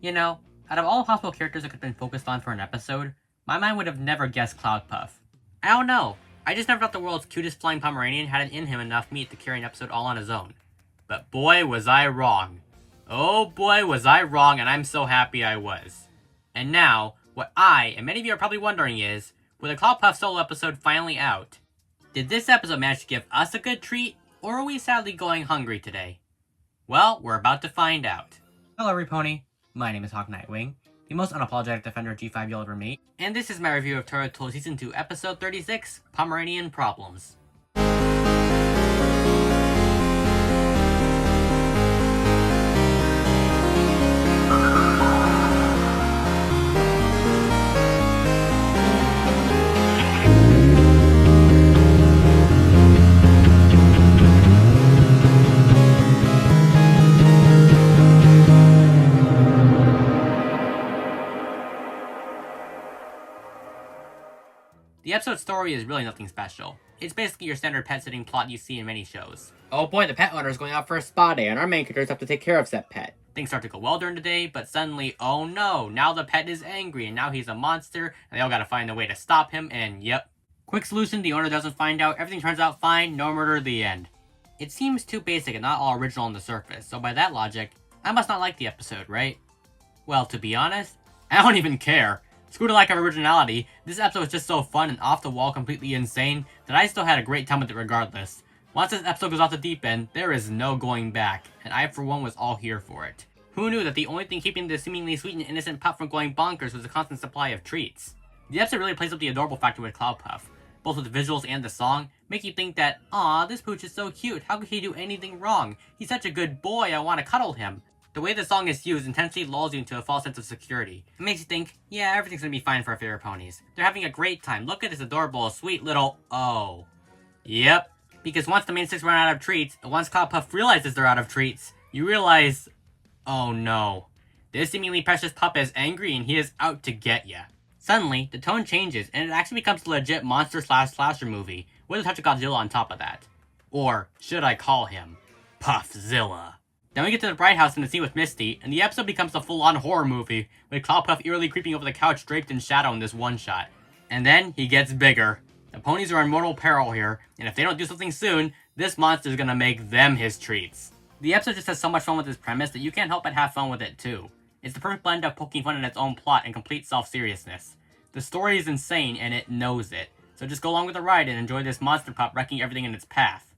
You know, out of all possible characters that could have been focused on for an episode, my mind would have never guessed Cloudpuff. I don't know, I just never thought the world's cutest flying Pomeranian had it in him enough meat to carry an episode all on his own. But boy was I wrong. Oh boy was I wrong, and I'm so happy I was. And now, what I, and many of you are probably wondering is, with the Cloudpuff solo episode finally out, did this episode manage to give us a good treat, or are we sadly going hungry today? Well, we're about to find out. Hello everypony, my name is Hawk Nightwing, the most unapologetic defender of G5 you'll ever meet, and this is my review of Naruto Season 2 Episode 36, Pomeranian Problems. The episode's story is really nothing special. It's basically your standard pet-sitting plot you see in many shows. Oh boy, the pet owner is going out for a spa day, and our main characters have to take care of said pet. Things start to go well during the day, but suddenly, oh no, now the pet is angry, and now he's a monster, and they all gotta find a way to stop him, and yep. Quick solution, the owner doesn't find out, everything turns out fine, no murder, the end. It seems too basic and not all original on the surface, so by that logic, I must not like the episode, right? Well, to be honest, I don't even care. Screw the lack of originality, this episode was just so fun and off the wall completely insane that I still had a great time with it regardless. Once this episode goes off the deep end, there is no going back, and I for one was all here for it. Who knew that the only thing keeping this seemingly sweet and innocent pup from going bonkers was a constant supply of treats? The episode really plays up the adorable factor with Cloudpuff. Both with the visuals and the song, make you think that, aw, this pooch is so cute, how could he do anything wrong? He's such a good boy, I want to cuddle him. The way the song is used intensely lulls you into a false sense of security. It makes you think, yeah, everything's gonna be fine for our favorite ponies. They're having a great time, look at this adorable, sweet little oh. Yep, because once the main six run out of treats, and once Cloudpuff realizes they're out of treats, you realize, oh no. This seemingly precious pup is angry and he is out to get ya. Suddenly, the tone changes and it actually becomes a legit monster/slasher movie, with a touch of Godzilla on top of that. Or, should I call him, Puffzilla. Then we get to the Bright House in the scene with Misty, and the episode becomes a full-on horror movie, with Cloudpuff eerily creeping over the couch draped in shadow in this one shot. And then, he gets bigger. The ponies are in mortal peril here, and if they don't do something soon, this monster is gonna make them his treats. The episode just has so much fun with this premise that you can't help but have fun with it too. It's the perfect blend of poking fun in its own plot and complete self-seriousness. The story is insane, and it knows it, so just go along with the ride and enjoy this monster pup wrecking everything in its path.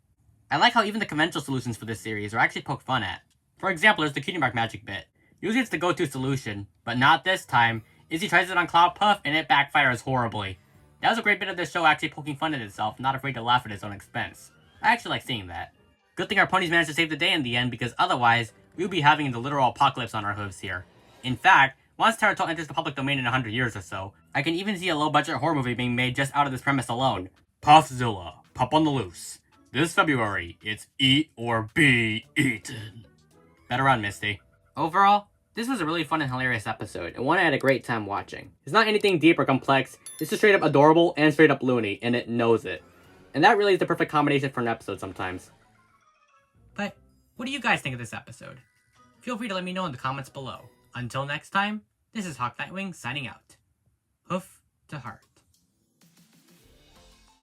I like how even the conventional solutions for this series are actually poked fun at. For example, there's the cutie mark magic bit. Usually it's the go-to solution, but not this time. Izzy tries it on Cloudpuff, and it backfires horribly. That was a great bit of this show actually poking fun at itself, not afraid to laugh at its own expense. I actually like seeing that. Good thing our ponies managed to save the day in the end, because otherwise, we would be having the literal apocalypse on our hooves here. In fact, once Naruto enters the public domain in 100 years or so, I can even see a low-budget horror movie being made just out of this premise alone. Puffzilla, Pup on the Loose. This February, it's Eat or Be Eaten. Better run, Misty. Overall, this was a really fun and hilarious episode, and one I had a great time watching. It's not anything deep or complex, it's just straight up adorable and straight up loony, and it knows it. And that really is the perfect combination for an episode sometimes. But, what do you guys think of this episode? Feel free to let me know in the comments below. Until next time, this is Hawk Nightwing signing out. Hoof to heart.